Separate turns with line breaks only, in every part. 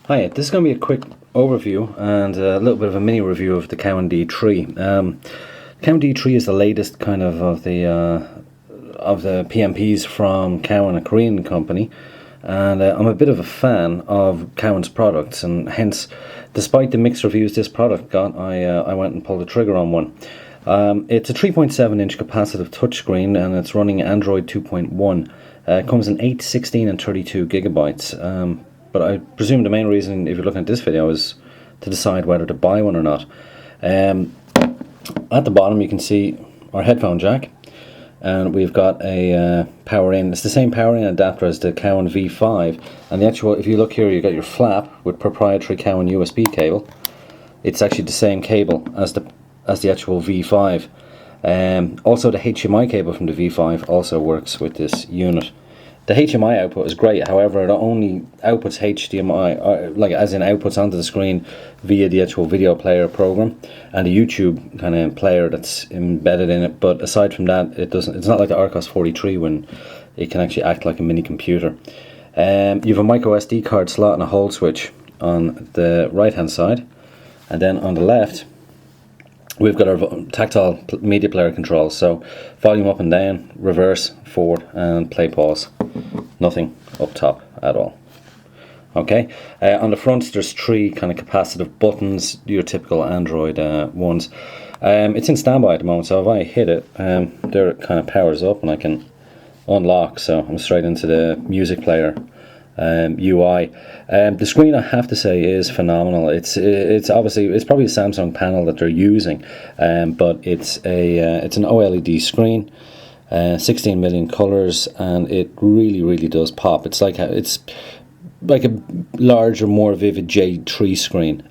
Hi, this is going to be a quick overview and a little bit of a mini review of the Cowon D3. Cowon D3 is the latest kind of the PMPs from Cowon, a Korean company, and I'm a bit of a fan of Cowon's products, and hence, despite the mixed reviews this product got, I went and pulled the trigger on one. It's a 3.7-inch capacitive touchscreen, and it's running Android 2.1. It comes in 8, 16 and 32 gigabytes. But I presume the main reason, if you're looking at this video, is to decide whether to buy one or not. At the bottom you can see our headphone jack, and we've got a power in. It's the same power in adapter as the Cowon V5, and the actual, if you look here, you got your flap with proprietary Cowon USB cable. It's actually the same cable as the actual V5. Also the HDMI cable from the V5 also works with this unit. The HDMI output is great, however it only outputs HDMI, like as in outputs onto the screen via the actual video player program and the YouTube kind of player that's embedded in it. But aside from that, it doesn't. It's not like the Arcos 43 when it can actually act like a mini computer. You have a micro SD card slot and a hold switch on the right hand side, and then on the left we've got our tactile media player controls, so volume up and down, reverse, forward and play pause. Nothing up top at all. Okay, on the front there's 3 kind of capacitive buttons, your typical Android ones. It's in standby at the moment, so if I hit it, there it kind of powers up and I can unlock, so I'm straight into the music player UI. The screen, I have to say, is phenomenal. It's obviously, it's probably a Samsung panel that they're using, but it's an OLED screen, 16 million colors, and it really does pop. It's like a larger, more vivid J3 screen.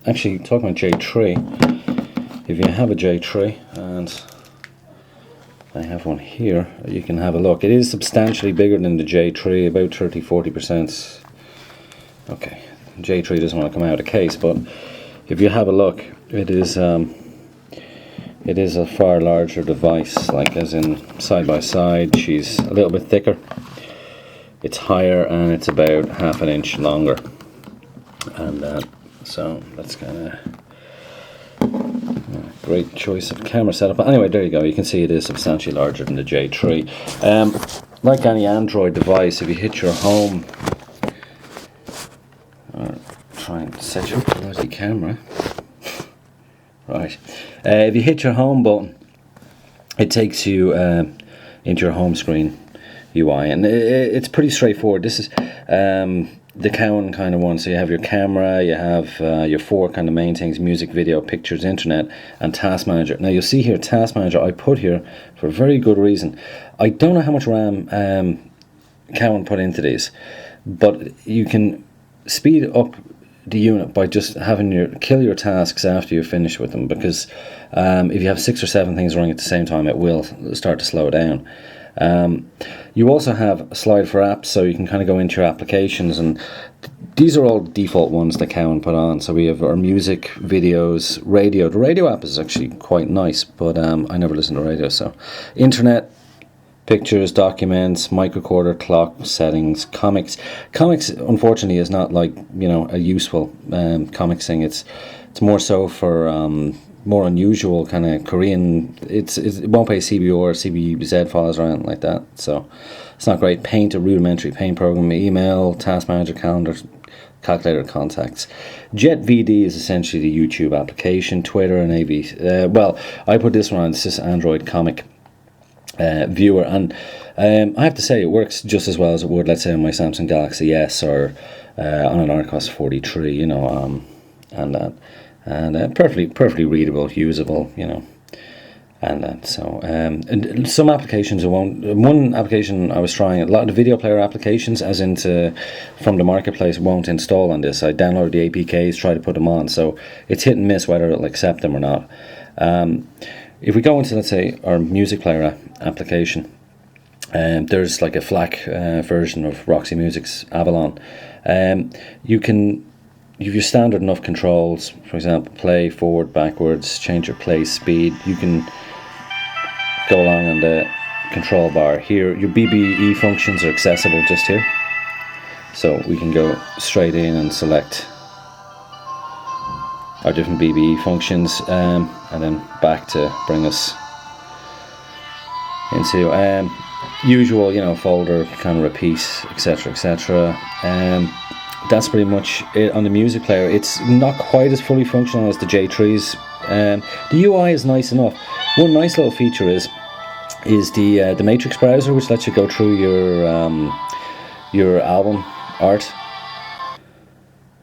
Actually, talking about J3, if you have a J3, and I have one here, you can have a look. It is substantially bigger than the J3, about 30-40%. Okay, J3 doesn't want to come out of the case, but if you have a look, it is a far larger device, like as in side by side. She's a little bit thicker, it's higher, and it's about half an inch longer. And so that's kind of great choice of camera setup. But anyway, there you go. You can see it is substantially larger than the J3. Like any Android device, if you hit your home, or try and set your bloody camera. Right. If you hit your home button, it takes you into your home screen UI, and it's pretty straightforward. This is the Cowon kind of one. So you have your camera, you have your 4 kind of main things: music, video, pictures, internet, and task manager. Now you'll see here task manager I put here for a very good reason. I don't know how much RAM Cowon put into these, but you can speed up the unit by just having kill your tasks after you finish with them, because if you have 6 or 7 things running at the same time, it will start to slow down. You also have a slide for apps, so you can kind of go into your applications, and these are all default ones that Cowon put on. So we have our music, videos, radio. The radio app is actually quite nice, but I never listen to radio. So internet, pictures, documents, microrecorder, clock, settings, comics. Comics, unfortunately, is not like, you know, a useful comics thing. It's more so for more unusual kind of Korean. It won't pay CBO or CBZ files or anything like that, so it's not great. Paint, a rudimentary paint program, email, task manager, calendar, calculator, contacts. JetVD is essentially the YouTube application, Twitter and AV. Well, I put this one on. It's just Android comic viewer, and I have to say it works just as well as it would, let's say, on my Samsung Galaxy S or on an Arcos 43, you know, and perfectly readable, usable, you know, and so and some applications won't. One application I was trying, a lot of the video player applications, as into from the marketplace, won't install on this. I downloaded the APKs, try to put them on, so it's hit and miss whether it'll accept them or not. If we go into, let's say, our music player application, there's like a FLAC version of Roxy Music's Avalon. You can use your standard enough controls, for example, play, forward, backwards, change your play speed. You can go along on the control bar here. Your BBE functions are accessible just here. So we can go straight in and select our different BBE functions, and then back to bring us into usual, you know, folder, kind of repeat, etc, etc. That's pretty much it on the music player. It's not quite as fully functional as the J3's. The UI is nice enough. One nice little feature is the matrix browser, which lets you go through your album art,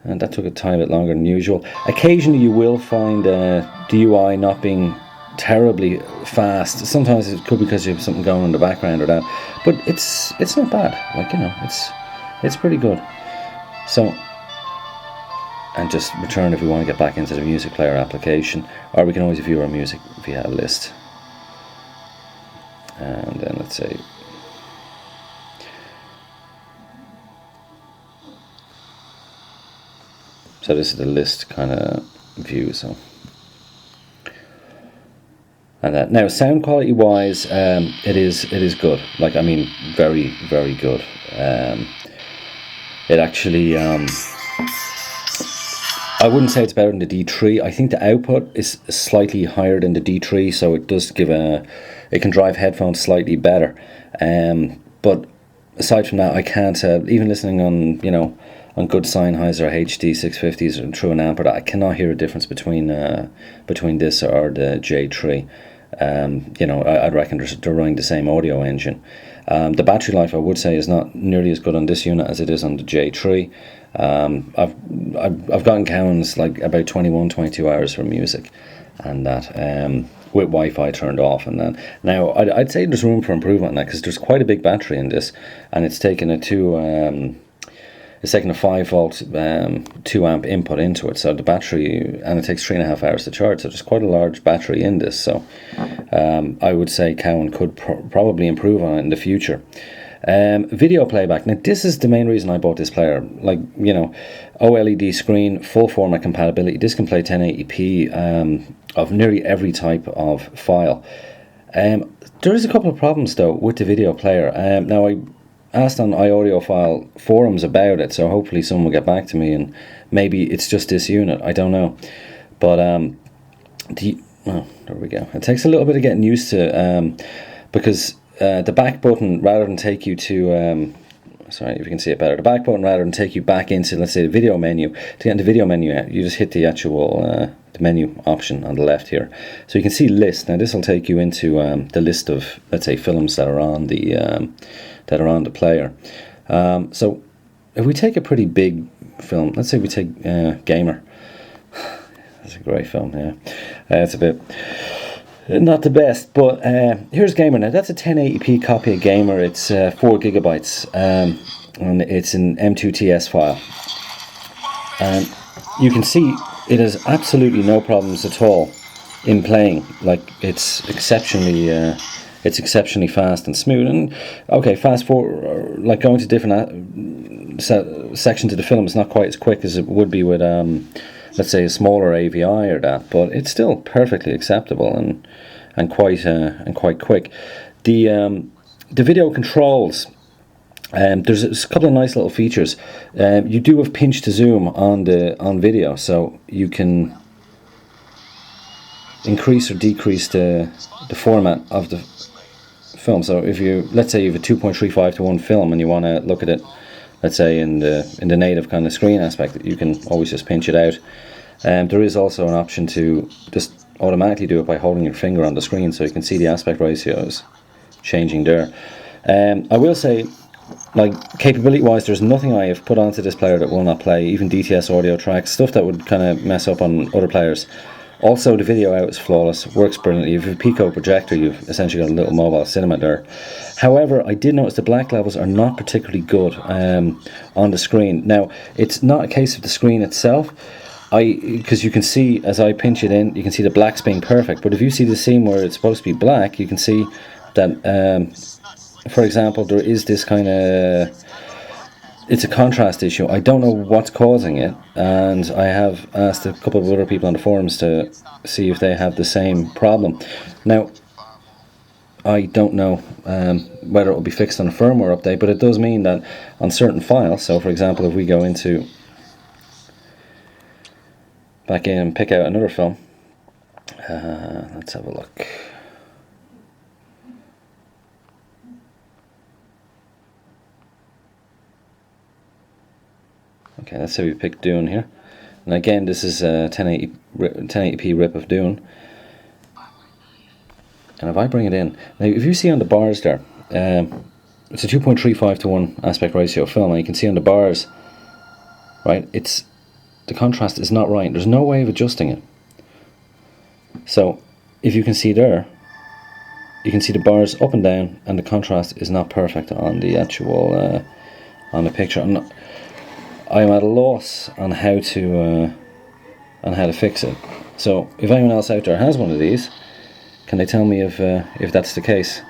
and that took a tiny bit longer than usual. Occasionally you will find the UI not being terribly fast. Sometimes it could be because you have something going in the background or that, but it's not bad. Like, you know, it's pretty good. So, and just return if we want to get back into the music player application, or we can always view our music via a list. And then let's say so this is the list kind of view. So, and that now sound quality wise, it is good. Like, I mean, very, very good. It actually I wouldn't say it's better than the D3. I think the output is slightly higher than the D3, so it does give it can drive headphones slightly better. But aside from that, I can't even listening on, you know, on good Sennheiser HD 650s and through an amp, I cannot hear a difference between this or the J3. You know, I'd reckon they're running the same audio engine. The battery life, I would say, is not nearly as good on this unit as it is on the J3. I've gotten Cowons like about 21-22 hours for music, and that with Wi-Fi turned off. And then now I'd say there's room for improvement on that, because there's quite a big battery in this, and it's taken a 5 volt 2 amp input into it, so the battery, and it takes 3.5 hours to charge, so there's quite a large battery in this. So I would say Cowon could probably improve on it in the future. Video playback. Now this is the main reason I bought this player. Like, you know, OLED screen, full format compatibility. This can play 1080p of nearly every type of file. There is a couple of problems though with the video player. Now I asked on iAudiophile forums about it, so hopefully someone will get back to me, and maybe it's just this unit, I don't know. But there we go. It takes a little bit of getting used to, because the back button, rather than take you to sorry if you can see it better, the back button, rather than take you back into, let's say, the video menu, to get into video menu, you just hit the actual the menu option on the left here, so you can see list. Now this will take you into the list of, let's say, films that are on the player. So if we take a pretty big film, let's say we take Gamer. That's a great film. Yeah, it's a bit not the best, but here's Gamer. Now that's a 1080p copy of Gamer. It's 4 gigabytes, and it's an M2TS file, and you can see it has absolutely no problems at all in playing. Like, it's exceptionally fast and smooth. And okay, fast forward, like going to different sections of the film is not quite as quick as it would be with let's say a smaller AVI or that, but it's still perfectly acceptable and quite quick. The video controls, there's a couple of nice little features. You do have pinch to zoom on video, so you can increase or decrease the format of the film. So if you, let's say you have a 2.35:1 film and you want to look at it, let's say in the native kind of screen aspect, you can always just pinch it out. There is also an option to just automatically do it by holding your finger on the screen, so you can see the aspect ratios changing there. I will say, like, capability wise, there's nothing I have put onto this player that will not play, even DTS audio tracks, stuff that would kind of mess up on other players. Also, the video out is flawless, works brilliantly. If you have a Pico projector, you've essentially got a little mobile cinema there. However, I did notice the black levels are not particularly good on the screen. Now, it's not a case of the screen itself, because you can see, as I pinch it in, you can see the blacks being perfect. But if you see the scene where it's supposed to be black, you can see that, for example, there is this kind of, it's a contrast issue. I don't know what's causing it, and I have asked a couple of other people on the forums to see if they have the same problem. Now, I don't know whether it will be fixed on a firmware update, but it does mean that on certain files, so for example if we go into back in and pick out another film, let's have a look. Okay, let's say we pick Dune here, and again this is a 1080p rip of Dune. And if I bring it in, now if you see on the bars there, it's a 2.35 to 1 aspect ratio film, and you can see on the bars, right, the contrast is not right. There's no way of adjusting it. So if you can see there, you can see the bars up and down, and the contrast is not perfect on the actual on the picture. I'm at a loss on how to fix it. So if anyone else out there has one of these, can they tell me if that's the case?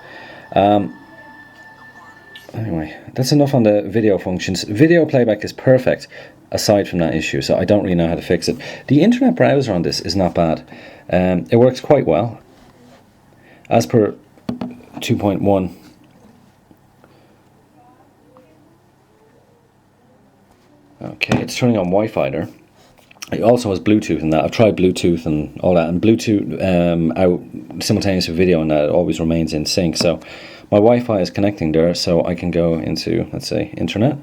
Anyway, that's enough on the video functions. Video playback is perfect aside from that issue, so I don't really know how to fix it. The internet browser on this is not bad. It works quite well. As per 2.1, okay, it's turning on Wi-Fi there. It also has Bluetooth in that. I've tried Bluetooth and all that, and Bluetooth out simultaneous with video, and that it always remains in sync. So my Wi-Fi is connecting there, so I can go into, let's say, internet.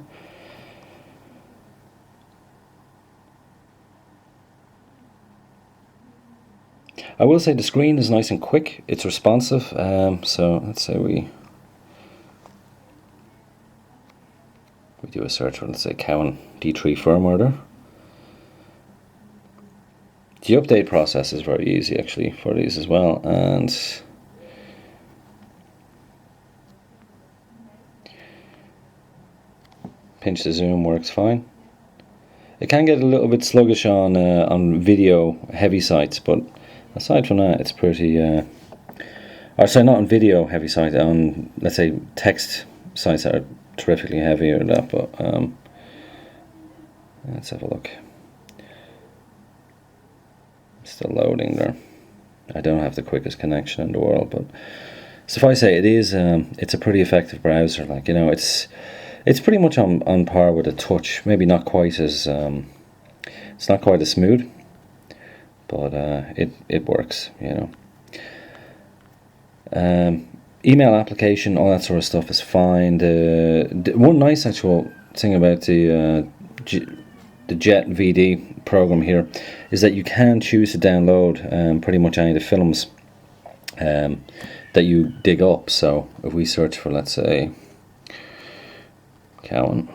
I will say the screen is nice and quick. It's responsive. So let's say we do a search for, let's say, Cowon D3 firmware there. The update process is very easy actually for these as well, and pinch to zoom works fine. It can get a little bit sluggish on video heavy sites, but aside from that it's pretty or sorry, not on video heavy sites, on let's say text sites that are terrifically heavy or that, but let's have a look. Still loading there. I don't have the quickest connection in the world, but suffice to say, it is it's a pretty effective browser. Like, you know, it's pretty much on par with a touch. Maybe not quite as it's not quite as smooth, but it works, you know. Email application, all that sort of stuff is fine. The one nice actual thing about the Jet VD program here is that you can choose to download pretty much any of the films that you dig up. So if we search for, let's say, Cowon,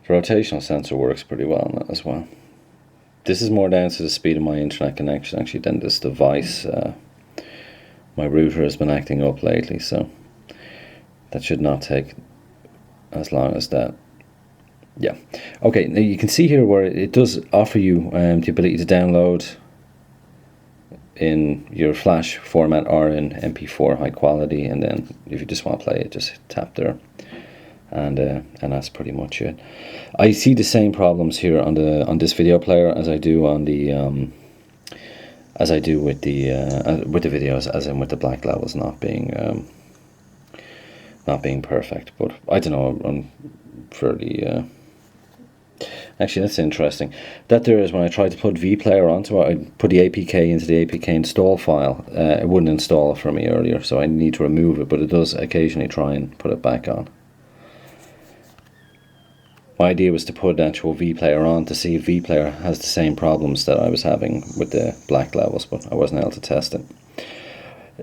the rotational sensor works pretty well on that as well. This is more down to the speed of my internet connection actually than this device. My router has been acting up lately, so that should not take as long as that. Yeah. Okay, now you can see here where it does offer you the ability to download in your flash format or in MP4 high quality, and then if you just want to play it, just tap there. And that's pretty much it. I see the same problems here on this video player as I do on the with the videos, as in with the black levels not being perfect. But I don't know. I'm fairly. Actually, that's interesting. That there is when I tried to put vPlayer onto it, I put the APK into the APK install file. It wouldn't install it for me earlier, so I need to remove it. But it does occasionally try and put it back on. My idea was to put actual vPlayer on to see if vPlayer has the same problems that I was having with the black levels, but I wasn't able to test it.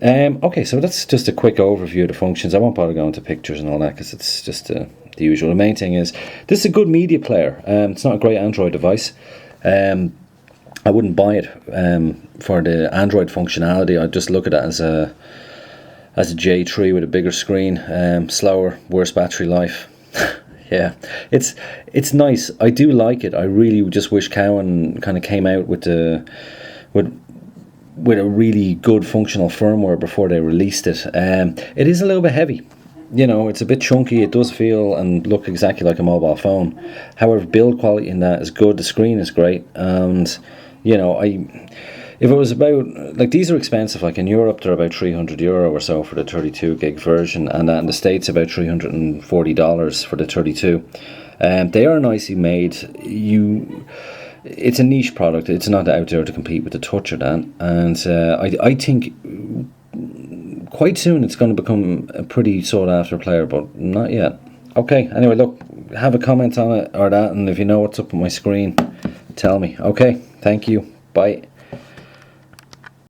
Okay, so that's just a quick overview of the functions. I won't bother going to pictures and all that because it's just the usual. The main thing is this is a good media player. It's not a great Android device. I wouldn't buy it for the Android functionality. I'd just look at it as a J3 with a bigger screen, slower, worse battery life. Yeah, it's nice. I do like it. I really just wish Cowon kind of came out with with with a really good functional firmware before they released it. It is a little bit heavy. You know, it's a bit chunky. It does feel and look exactly like a mobile phone. However, build quality in that is good. The screen is great, and you know, if it was about, like, these are expensive. Like in Europe, they're about €300 or so for the 32 gig version, and in the States about $340 for the 32. They are nicely made. It's a niche product. It's not out there to compete with the Touch or that, and I think quite soon it's going to become a pretty sought after player, but not yet. Okay, anyway, look, have a comment on it or that, and if you know what's up on my screen, tell me. Okay, thank you. Bye.